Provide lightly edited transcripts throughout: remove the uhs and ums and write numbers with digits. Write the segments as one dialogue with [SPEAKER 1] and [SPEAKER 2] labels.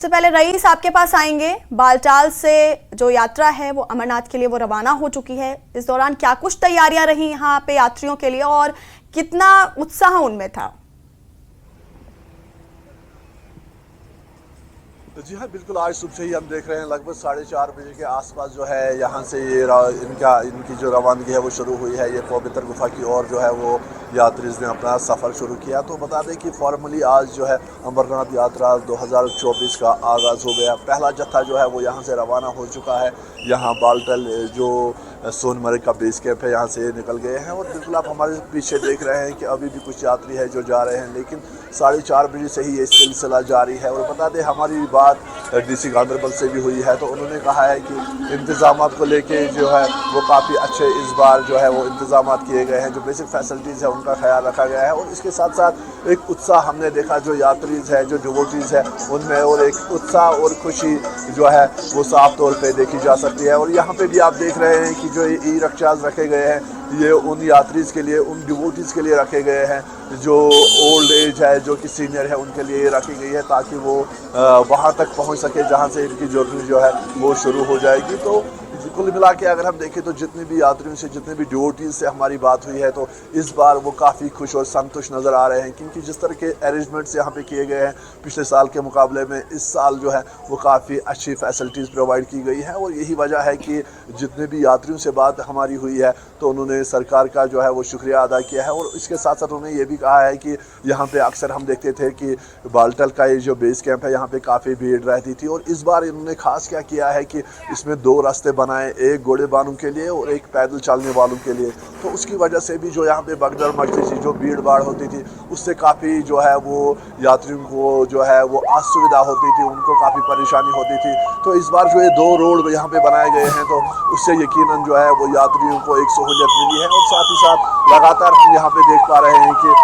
[SPEAKER 1] सबसे पहले रईस आपके पास आएंगे। बालटाल से जो यात्रा है वो अमरनाथ के लिए वो रवाना हो चुकी है। इस दौरान क्या कुछ तैयारियां रही यहाँ पे यात्रियों के लिए और कितना उत्साह उनमें था?
[SPEAKER 2] जी हाँ, बिल्कुल। आज सुबह से ही हम देख रहे हैं लगभग 4:30 बजे के आसपास जो है यहाँ से ये इनकी जो रवानगी है वो शुरू हुई है। ये पवित्र गुफा की ओर जो है वो यात्रीज ने अपना सफ़र शुरू किया। तो बता दें कि फॉर्मली आज जो है अमरनाथ यात्रा 2024 का आगाज़ हो गया। पहला जत्था जो है वो यहाँ से रवाना हो चुका है। यहाँ बालटल जो सोनमर्ग का बेस कैंप है यहाँ से निकल गए हैं और बिल्कुल आप हमारे पीछे देख रहे हैं कि अभी भी कुछ यात्री है जो जा रहे हैं, लेकिन 4:30 बजे से ही ये सिलसिला जारी है। और बता दें हमारी बात डीसी गांधरबल से भी हुई है तो उन्होंने कहा है कि इंतज़ामात को लेके जो है वो काफ़ी अच्छे इस बार जो है वो इंतज़ामात किए गए हैं। जो बेसिक फैसिलिटीज़ है उनका ख्याल रखा गया है और इसके साथ साथ एक उत्साह हमने देखा जो यात्रीज़ है, जो डिवोटीज़ है उनमें, और एक उत्साह और खुशी जो है वो साफ तौर पे देखी जा सकती है। और यहाँ पे भी आप देख रहे हैं कि जो ई रिक्शाज रखे गए हैं ये उन यात्रीज़ के लिए, उन डिवोटीज़ के लिए रखे गए हैं जो ओल्ड एज है, जो कि सीनियर है, उनके लिए रखी गई है ताकि वो वहाँ तक पहुँच सके जहाँ से इनकी जर्नी जो है वो शुरू हो जाएगी। तो कुल मिला के अगर हम देखें तो जितने भी यात्रियों से, जितने भी डिवोटीज़ से हमारी बात हुई है तो इस बार वो काफ़ी खुश और संतुष्ट नज़र आ रहे हैं, क्योंकि जिस तरह के अरेंजमेंट्स यहाँ पे किए गए हैं पिछले साल के मुकाबले में इस साल जो है वो काफ़ी अच्छी फैसिलिटीज़ प्रोवाइड की गई हैं। और यही वजह है कि जितने भी यात्रियों से बात हमारी हुई है तो उन्होंने सरकार का जो है वो शुक्रिया अदा किया है। और इसके साथ साथ उन्होंने ये भी कहा है कि यहाँ पे अक्सर हम देखते थे कि बालटल का ये जो बेस कैंप है यहाँ पे काफ़ी भीड़ रहती थी और इस बार इन्होंने खास क्या किया है कि इसमें 2 रास्ते बनाए, एक घोड़े बानों के लिए और एक पैदल चलने वालों के लिए। तो उसकी वजह से भी जो यहाँ पे भगदड़ मचती थी, जो भीड़ भाड़ होती थी, उससे काफ़ी जो है वो यात्रियों को जो है वो असुविधा होती थी, उनको काफ़ी परेशानी होती थी। तो इस बार जो ये 2 रोड यहाँ पे बनाए गए हैं तो उससे यकीनन जो है वो यात्रियों को एक सहूलियत मिली है। और साथ ही साथ लगातार हम यहाँ पे देख पा रहे हैं कि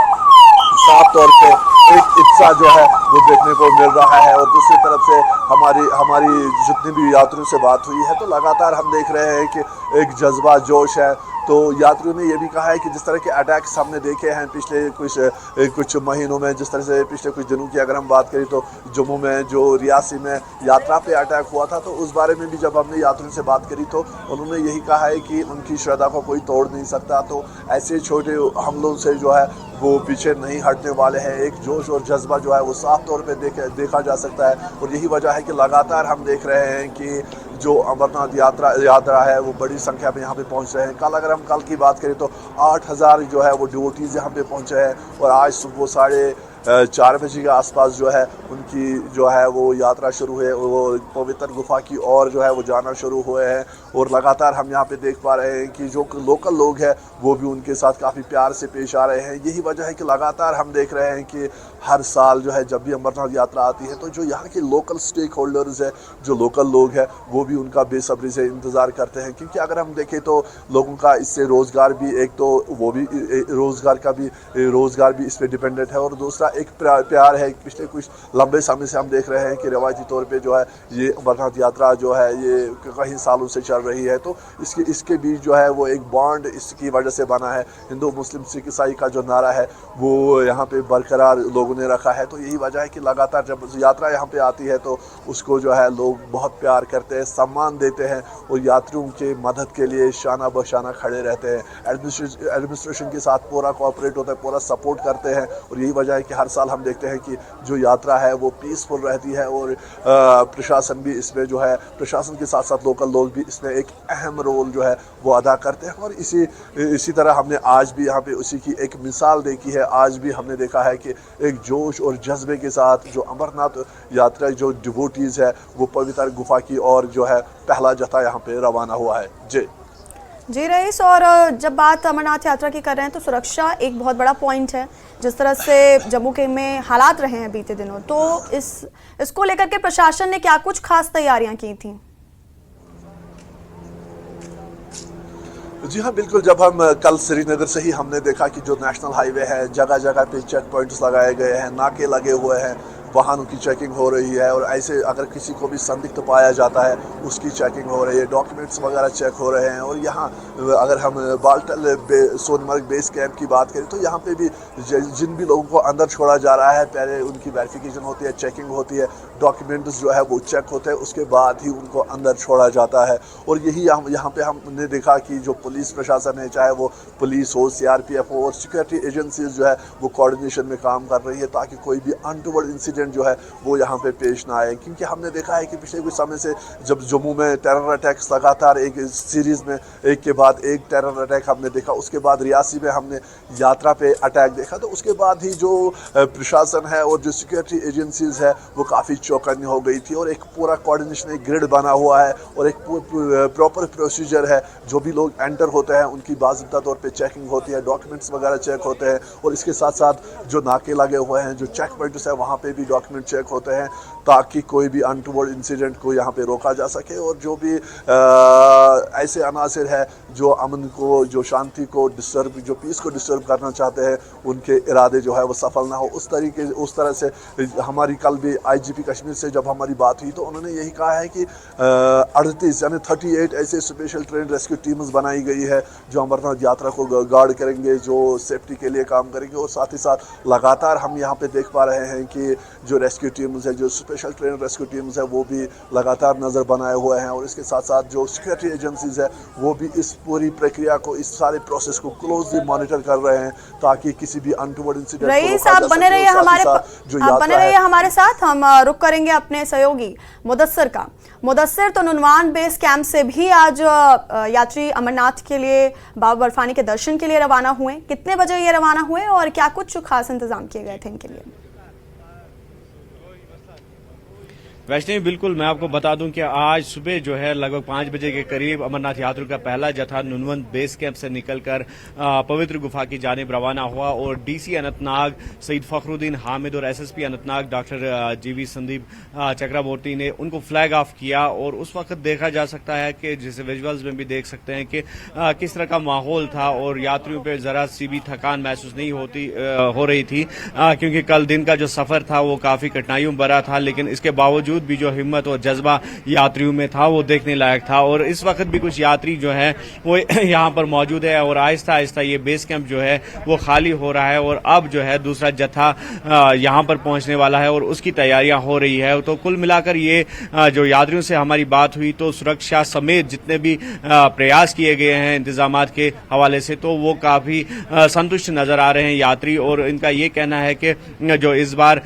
[SPEAKER 2] साफ तौर पे एक उत्साह जो है वो देखने को मिल रहा है। और दूसरी तरफ से हमारी जितनी भी यात्रियों से बात हुई है तो लगातार हम देख रहे हैं कि एक जज्बा, जोश है। तो यात्रियों ने ये भी कहा है कि जिस तरह के अटैक्स हमने देखे हैं पिछले कुछ महीनों में, जिस तरह से पिछले कुछ दिनों की अगर हम बात करें तो जम्मू में जो रियासी में यात्रा पे अटैक हुआ था तो उस बारे में भी जब हमने यात्रियों से बात करी तो उन्होंने यही कहा है कि उनकी श्रद्धा को कोई तोड़ नहीं सकता। तो ऐसे छोटे हमलों से जो है वो पीछे नहीं हटने वाले हैं। एक जोश और जज्बा जो है वो साफ तौर पे देखा जा सकता है। और यही वजह है कि लगातार हम देख रहे हैं कि जो अमरनाथ यात्रा है वो बड़ी संख्या में यहाँ पे पहुँच रहे हैं। कल की बात करें तो 8,000 जो है वो डिवोटीज़ यहाँ पे पहुँचे हैं और आज सुबह 4:30 बजे के आसपास जो है उनकी जो है वो यात्रा शुरू है, वो पवित्र गुफा की ओर जो है वो जाना शुरू हुए हैं। और लगातार हम यहाँ पे देख पा रहे हैं कि जो लोकल लोग हैं वो भी उनके साथ काफ़ी प्यार से पेश आ रहे हैं। यही वजह है कि लगातार हम देख रहे हैं कि हर साल जो है जब भी अमरनाथ यात्रा आती है तो जो यहाँ के लोकल स्टेक होल्डर्स है, जो लोकल लोग हैं, वो भी उनका बेसब्री से इंतज़ार करते हैं। क्योंकि अगर हम देखें तो लोगों का इससे रोज़गार भी, एक तो वो भी रोज़गार भी इस पर डिपेंडेंट है और दूसरा एक प्यार है। पिछले कुछ लंबे समय से हम देख रहे हैं कि रवायती तौर पे जो है ये अमरनाथ यात्रा जो है ये कई सालों से चल रही है। तो इसके बीच जो है वो एक बॉन्ड इसकी वजह से बना है। हिंदू मुस्लिम सिख ईसाई का जो नारा है वो यहाँ पे बरकरार लोगों ने रखा है। तो यही वजह है कि लगातार जब यात्रा यहाँ पे आती है तो उसको जो है लोग बहुत प्यार करते हैं, सम्मान देते हैं और यात्रियों के मदद के लिए शाना बशाना खड़े रहते हैं। एडमिनिस्ट्रेशन के साथ पूरा कोऑपरेट होता है, पूरा सपोर्ट करते हैं। और यही वजह है कि हर साल हम देखते हैं कि जो यात्रा है वो पीसफुल रहती है और प्रशासन भी इसमें जो है, प्रशासन के साथ साथ लोकल लोग भी इसमें एक अहम रोल जो है वो अदा करते हैं। और इसी तरह हमने आज भी यहाँ पे उसी की एक मिसाल देखी है। आज भी हमने देखा है कि एक जोश और जज्बे के साथ जो अमरनाथ यात्रा जो डिवोटीज़ है वो पवित्र गुफा की ओर जो है पहला जत्था यहाँ पे रवाना हुआ है।
[SPEAKER 1] जी रईस, और जब बात अमरनाथ यात्रा की कर रहे हैं तो सुरक्षा एक बहुत बड़ा पॉइंट है। जिस तरह से जम्मू के में हालात रहे हैं बीते दिनों, तो इसको लेकर के प्रशासन ने क्या कुछ खास तैयारियां की थी?
[SPEAKER 2] जी हाँ, बिल्कुल। जब हम कल श्रीनगर से ही हमने देखा कि जो नेशनल हाईवे है जगह जगह पे चेक पॉइंट्स लगाए गए हैं, नाके लगे हुए हैं, वाहनों की चेकिंग हो रही है, और ऐसे अगर किसी को भी संदिग्ध पाया जाता है उसकी चेकिंग हो रही है, डॉक्यूमेंट्स वगैरह चेक हो रहे हैं। और यहाँ अगर हम बालटल सोनमर्ग बेस कैंप की बात करें तो यहाँ पे भी जिन भी लोगों को अंदर छोड़ा जा रहा है पहले उनकी वेरिफिकेशन होती है, चेकिंग होती है, डॉक्यूमेंट्स जो है वो चेक होते हैं, उसके बाद ही उनको अंदर छोड़ा जाता है। और यही यहाँ पे हमने देखा कि जो पुलिस प्रशासन है, चाहे वो पुलिस हो, सीआरपीएफ हो और सिक्योरिटी एजेंसीज जो है वो कोऑर्डिनेशन में काम कर रही है ताकि कोई भी अनटोवर्ड इंसिडेंट जो है वो यहाँ पे पेश ना आए। क्योंकि हमने देखा है कि पिछले कुछ समय से जब जम्मू में टेरर अटैक्स लगातार एक सीरीज में एक के बाद एक टेरर अटैक हमने देखा, उसके बाद रियासी में हमने यात्रा पे अटैक देखा, तो उसके बाद ही जो प्रशासन है और जो सिक्योरिटी एजेंसीज है वो काफ़ी चौकन्नी हो गई थी। और एक पूरा कोऑर्डिनेशन, एक ग्रिड बना हुआ है और एक प्रॉपर प्रोसीजर है। जो भी लोग एंटर होते हैं उनकी बाज़ाब्ता तौर पे चेकिंग होती है, डॉक्यूमेंट्स वगैरह चेक होते हैं, और इसके साथ साथ जो नाके लगे हुए हैं, जो चेक पॉइंट्स है, वहाँ पे भी डॉक्यूमेंट चेक होते हैं ताकि कोई भी अनटोवर्ड इंसिडेंट को यहाँ पे रोका जा सके। और जो भी ऐसे अनासिर है जो अमन को, जो शांति को डिस्टर्ब, जो पीस को डिस्टर्ब करना चाहते हैं, उनके इरादे जो है वो सफल ना हो, उस तरह से हमारी कल भी आईजीपी कश्मीर से जब हमारी बात हुई तो उन्होंने यही कहा है कि 38 यानी 38 ऐसे स्पेशल ट्रेन रेस्क्यू टीम्स बनाई गई है जो अमरनाथ यात्रा को गार्ड करेंगे, जो सेफ्टी के लिए काम करेंगे। और साथ ही साथ लगातार हम यहाँ पे देख पा रहे हैं कि जो रेस्क्यू टीम्स है, जो स्पेशल ट्रेन रेस्क्यू टीम्स है, वो भी लगातार नज़र बनाए हुए हैं। और इसके साथ साथ जो सिक्योरिटी एजेंसीज है वो भी इस पूरी प्रक्रिया को, इस सारे प्रोसेस को क्लोजली मॉनिटर कर रहे हैं ताकि किसी भी अनटोवर्ड इंसिडेंट को रोका जा सके।
[SPEAKER 1] बने रहिए हमारे साथ। हम रुक करेंगे अपने सहयोगी मुदस्सिर का। मुदस्सिर, तो नुनवान बेस कैंप से भी आज यात्री अमरनाथ के लिए, बाबा बर्फानी के दर्शन के लिए रवाना हुए। कितने बजे ये रवाना हुए और क्या कुछ खास इंतजाम किए गए थे इनके लिए?
[SPEAKER 3] वैष्णवी, बिल्कुल मैं आपको बता दूं कि आज सुबह जो है लगभग 5 बजे के करीब अमरनाथ यात्रियों का पहला जत्था नुनवन बेस कैंप से निकलकर पवित्र गुफा की जानिब रवाना हुआ। और डीसी अनंतनाग सईद फखरुद्दीन हामिद और एसएसपी अनंतनाग डॉक्टर जीवी संदीप चक्रवर्ती ने उनको फ्लैग ऑफ किया। और उस वक्त देखा जा सकता है कि जिसे विजुअल्स में भी देख सकते हैं कि किस तरह का माहौल था और यात्रियों पर जरा सी भी थकान महसूस नहीं हो रही थी, क्योंकि कल दिन का जो सफर था वो काफी कठिनाइयों भरा था, लेकिन इसके बावजूद भी जो हिम्मत और जज्बा यात्रियों में था वो देखने लायक था। और इस वक्त भी कुछ यात्री जो है वो यहाँ पर मौजूद है और आहिस्ता आहिस्ता ये बेस कैंप जो है वो खाली हो रहा है और अब जो है दूसरा जत्था यहाँ पर पहुंचने वाला है और उसकी तैयारियां हो रही है। तो कुल मिलाकर ये जो यात्रियों से हमारी बात हुई तो सुरक्षा समेत जितने भी प्रयास किए गए हैं इंतजाम के हवाले से तो वो काफी संतुष्ट नजर आ रहे हैं यात्री। और इनका ये कहना है कि जो इस बार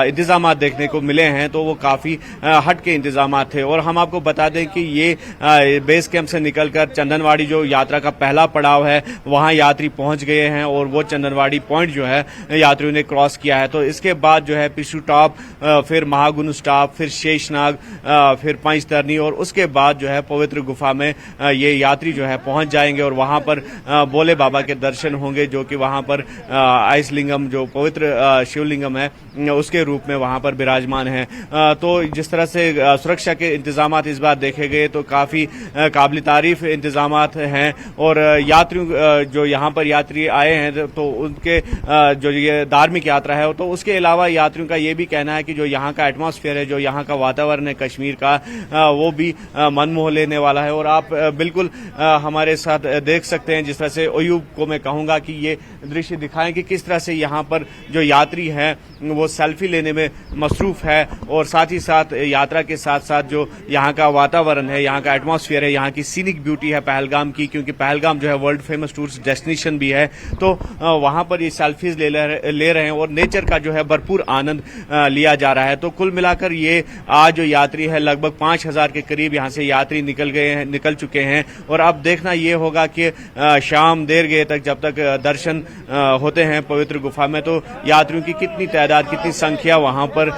[SPEAKER 3] इंतजाम देखने को मिले हैं तो वो काफी हट के इंतजाम थे। और हम आपको बता दें कि ये बेस कैंप से निकलकर चंदनवाड़ी जो यात्रा का पहला पड़ाव है वहां यात्री पहुंच गए हैं और वो चंदनवाड़ी पॉइंट जो है यात्रियों ने क्रॉस किया है। तो इसके बाद जो है पिशु टॉप, फिर महागुनु स्टॉप, फिर शेषनाग, फिर पंचतरनी और उसके बाद जो है पवित्र गुफा में ये यात्री जो है पहुंच जाएंगे और वहां पर बोले बाबा के दर्शन होंगे, जो कि वहां पर आइस लिंगम, जो पवित्र शिवलिंगम है, उसके रूप में वहां पर विराजमान है। तो जिस तरह से सुरक्षा के इंतजाम इस बार देखे गए तो काफी काबिल तारीफ इंतजाम हैं। और यात्रियों जो यहाँ पर यात्री आए हैं तो उनके जो ये धार्मिक यात्रा है तो उसके अलावा यात्रियों का ये भी कहना है कि जो यहाँ का एटमॉस्फेयर है, जो यहाँ का वातावरण है कश्मीर का, वो भी मन मोह लेने वाला है। और आप बिल्कुल हमारे साथ देख सकते हैं, जिस तरह से अयूब को मैं कहूँगा कि ये दृश्य दिखाएं कि किस तरह से यहाँ पर जो यात्री है वो सेल्फी लेने में मसरूफ है और साथ ही साथ यात्रा के साथ साथ जो यहाँ का वातावरण है, यहाँ का एटमॉस्फेयर है, यहाँ की सीनिक ब्यूटी है पहलगाम की, क्योंकि पहलगाम जो है वर्ल्ड फेमस टूरिस्ट डेस्टिनेशन भी है। तो वहाँ पर ये सेल्फीज ले रहे हैं और नेचर का जो है भरपूर आनंद लिया जा रहा है। तो कुल मिलाकर ये आज जो यात्री है लगभग 5000 के करीब यहाँ से यात्री निकल चुके हैं। और अब देखना ये होगा कि शाम देर गए तक जब तक दर्शन होते हैं पवित्र गुफा में तो यात्रियों की कितनी तादाद, कितनी संख्या वहाँ पर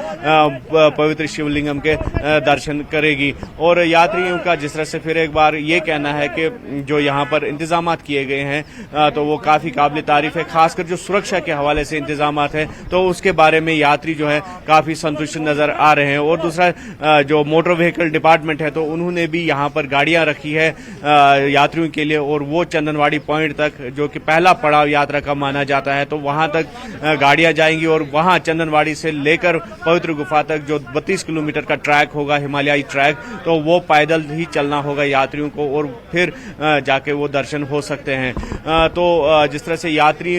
[SPEAKER 3] पवित्र शिवलिंगम के दर्शन करेगी। और यात्रियों का जिस तरह से फिर एक बार ये कहना है कि जो यहाँ पर इंतजाम किए गए हैं तो वो काफ़ी काबिल तारीफ है, खासकर जो सुरक्षा के हवाले से इंतजाम है तो उसके बारे में यात्री जो है काफ़ी संतुष्ट नज़र आ रहे हैं। और दूसरा जो मोटर व्हीकल डिपार्टमेंट है तो उन्होंने भी यहाँ पर गाड़ियाँ रखी है यात्रियों के लिए, और वो चंदनवाड़ी पॉइंट तक जो कि पहला पड़ाव यात्रा का माना जाता है तो वहाँ तक गाड़ियाँ जाएंगी और वहाँ चंदनवाड़ी से लेकर पवित्र गुफा तक जो 32 किलोमीटर का ट्रैक होगा, हिमालयी ट्रैक, तो वो पैदल ही चलना होगा यात्रियों को और फिर जाके वो दर्शन हो सकते हैं। तो जिस तरह से यात्री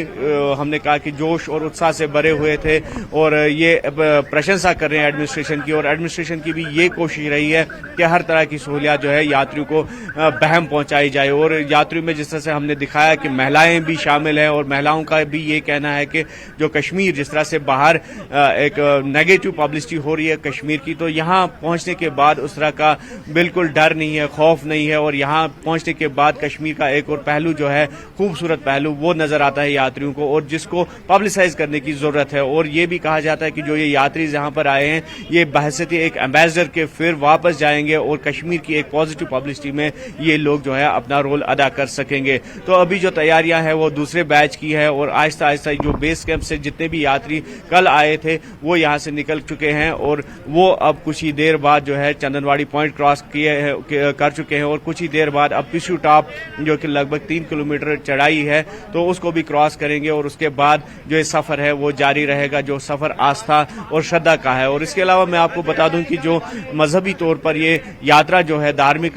[SPEAKER 3] हमने कहा कि जोश और उत्साह से भरे हुए थे और ये प्रशंसा कर रहे हैं एडमिनिस्ट्रेशन की, और एडमिनिस्ट्रेशन की भी ये कोशिश रही है कि हर तरह की सहूलियत जो है यात्रियों को बहम पहुंचाई जाए। और यात्रियों में जिस तरह से हमने दिखाया कि महिलाएं भी शामिल हैं और महिलाओं का भी ये कहना है कि जो कश्मीर जिस तरह से बाहर एक नेगेटिव पब्लिसिटी हो रही है कश्मीर की, तो यहाँ पहुंचने के बाद उस तरह का बिल्कुल डर नहीं है, खौफ नहीं है, और यहाँ पहुंचने के बाद कश्मीर का एक और पहलू जो है खूबसूरत पहलू वो नजर आता है यात्रियों को और जिसको पब्लिसाइज करने की जरूरत है। और ये भी कहा जाता है कि जो ये यात्री यहाँ पर आए हैं ये बहैसियत एक एम्बेसडर के फिर वापस जाएंगे और कश्मीर की एक पॉजिटिव पब्लिसिटी में ये लोग जो है अपना रोल अदा कर सकेंगे। तो अभी जो तैयारियां हैं वो दूसरे बैच की है और आहिस्ता आहिस्ता जो बेस कैंप से जितने भी यात्री कल आए थे वो यहाँ से निकल चुके हैं और वो अब कुछ ही देर बाद जो है चंदनवाड़ी पॉइंट क्रॉस कर चुके हैं और कुछ ही देर बाद अब पिशू टॉप जो कि लगभग 3 किलोमीटर चढ़ाई है तो उसको भी क्रॉस करेंगे और उसके बाद जो ये सफर है वो जारी रहेगा, जो सफर आस्था और श्रद्धा का है। और इसके अलावा मैं आपको बता दूं कि जो मजहबी तौर पर ये यात्रा जो है धार्मिक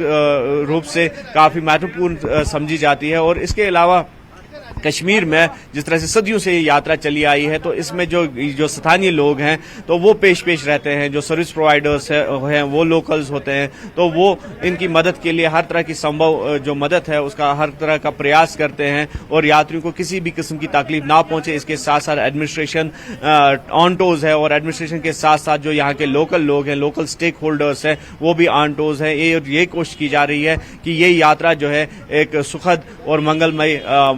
[SPEAKER 3] रूप से काफी महत्वपूर्ण समझी जाती है। और इसके अलावा कश्मीर में जिस तरह से सदियों से ये यात्रा चली आई है तो इसमें जो स्थानीय लोग हैं तो वो पेश रहते हैं, जो सर्विस प्रोवाइडर्स हैं वो लोकल्स होते हैं, तो वो इनकी मदद के लिए हर तरह की संभव जो मदद है उसका हर तरह का प्रयास करते हैं और यात्रियों को किसी भी किस्म की तकलीफ ना पहुंचे। इसके साथ साथ एडमिनिस्ट्रेशन ऑन टोज है और एडमिनिस्ट्रेशन के साथ साथ जो यहाँ के लोकल लोग हैं, लोकल स्टेक होल्डर्स हैं, वो भी ऑन टोज है। ये कोशिश की जा रही है कि ये यात्रा जो है एक सुखद और मंगलमय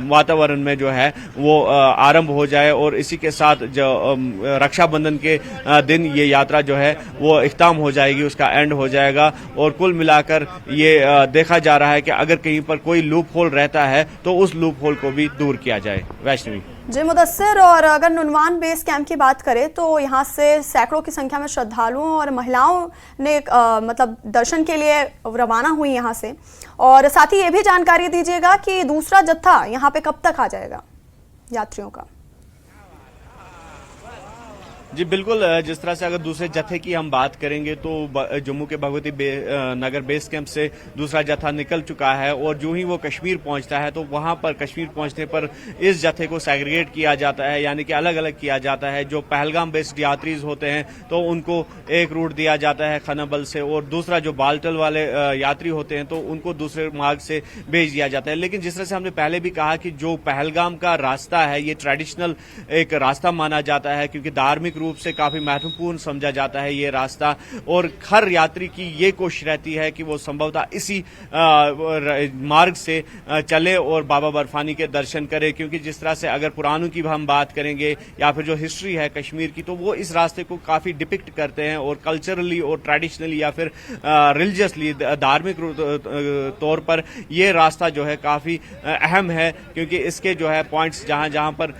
[SPEAKER 3] वातावरण में जो है वो आरंभ हो जाए और इसी के साथ जो रक्षाबंधन के दिन ये यात्रा जो है वो इख्ताम हो जाएगी, उसका एंड हो जाएगा। और कुल मिलाकर ये देखा जा रहा है कि अगर कहीं पर कोई लूप होल रहता है तो उस लूप होल को भी दूर किया जाए। वैष्णवी
[SPEAKER 1] जी मुदस्सिर, और अगर नुनवान बेस कैंप की बात करें तो यहाँ से सैकड़ों की संख्या में श्रद्धालुओं और महिलाओं ने मतलब दर्शन के लिए रवाना हुई यहाँ से, और साथ ही ये भी जानकारी दीजिएगा कि दूसरा जत्था यहाँ पे कब तक आ जाएगा यात्रियों का।
[SPEAKER 3] जी बिल्कुल, जिस तरह से अगर दूसरे जत्थे की हम बात करेंगे तो जम्मू के भगवती नगर बेस कैंप से दूसरा जत्था निकल चुका है और जो ही वो कश्मीर पहुंचता है तो वहां पर कश्मीर पहुंचने पर इस जत्थे को सेग्रीगेट किया जाता है, यानी कि अलग अलग किया जाता है। जो पहलगाम बेस्ड यात्रीज होते हैं तो उनको एक रूट दिया जाता है खनबल से और दूसरा जो बालटल वाले यात्री होते हैं तो उनको दूसरे मार्ग से भेज दिया जाता है। लेकिन जिस तरह से हमने पहले भी कहा कि जो पहलगाम का रास्ता है ये ट्रेडिशनल एक रास्ता माना जाता है क्योंकि धार्मिक रूप से काफी महत्वपूर्ण समझा जाता है ये रास्ता, और हर यात्री की ये कोशिश रहती है कि वो संभवतः इसी मार्ग से चले और बाबा बर्फानी के दर्शन करे। क्योंकि जिस तरह से अगर पुराणों की हम बात करेंगे या फिर जो हिस्ट्री है कश्मीर की तो वो इस रास्ते को काफी डिपिक्ट करते हैं और कल्चरली और ट्रेडिशनली या फिर रिलीजियसली धार्मिक तौर पर ये रास्ता जो है काफी अहम है क्योंकि इसके जो है पॉइंट्स जहां पर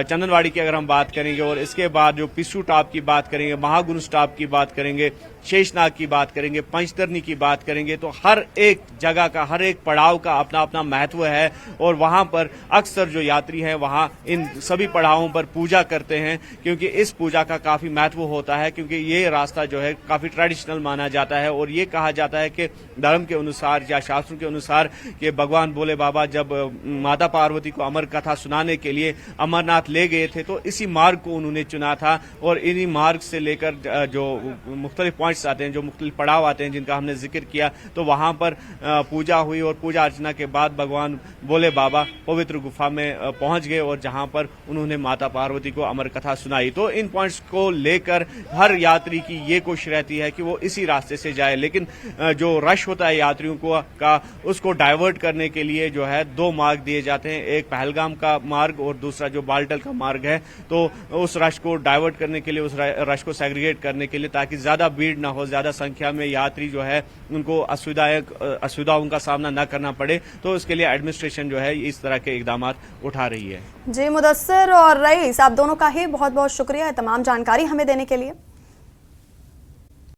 [SPEAKER 3] चंदनवाड़ी की अगर हम बात करेंगे और इसके बाद जो पिस्सू टॉप की बात करेंगे, महागुनुस टॉप की बात करेंगे, शेषनाग की बात करेंगे, पंचतरनी की बात करेंगे तो हर एक जगह का हर एक पड़ाव का अपना अपना महत्व है और वहां पर अक्सर जो यात्री हैं वहां इन सभी पड़ावों पर पूजा करते हैं क्योंकि इस पूजा का काफी महत्व होता है क्योंकि ये रास्ता जो है काफी ट्रेडिशनल माना जाता है और ये कहा जाता है कि धर्म के अनुसार या शास्त्रों के अनुसार कि भगवान भोले बाबा जब माता पार्वती को अमर कथा सुनाने के लिए अमरनाथ ले गए थे तो इसी मार्ग को उन्होंने चुना था और इन्हीं मार्ग से लेकर जो मुख्तलिफ पॉइंट्स आते हैं, जो मुख्तलिफ पड़ाव आते हैं जिनका हमने जिक्र किया तो वहां पर पूजा हुई और पूजा अर्चना के बाद भगवान भोले बाबा पवित्र गुफा में पहुंच गए और जहां पर उन्होंने माता पार्वती को अमर कथा सुनाई। तो इन पॉइंट्स को लेकर हर यात्री की ये कोशिश रहती है कि वो इसी रास्ते से जाए, लेकिन जो रश होता है यात्रियों का उसको डाइवर्ट करने के लिए जो है दो मार्ग दिए जाते हैं, एक पहलगाम का मार्ग और दूसरा जो बालटल का मार्ग है है, तो उस रश को डाइवर्ट करने के लिए, उस रश को सेग्रीगेट करने के लिए, ताकि ज्यादा भीड़ ना हो, ज्यादा संख्या में यात्री जो है उनको असुविधाओं का सामना न करना पड़े, तो उसके लिए एडमिनिस्ट्रेशन जो है इस तरह के इकदाम उठा रही है।
[SPEAKER 1] जी मुदस्सिर और रईस, आप दोनों का ही बहुत बहुत शुक्रिया है तमाम जानकारी हमें देने के लिए।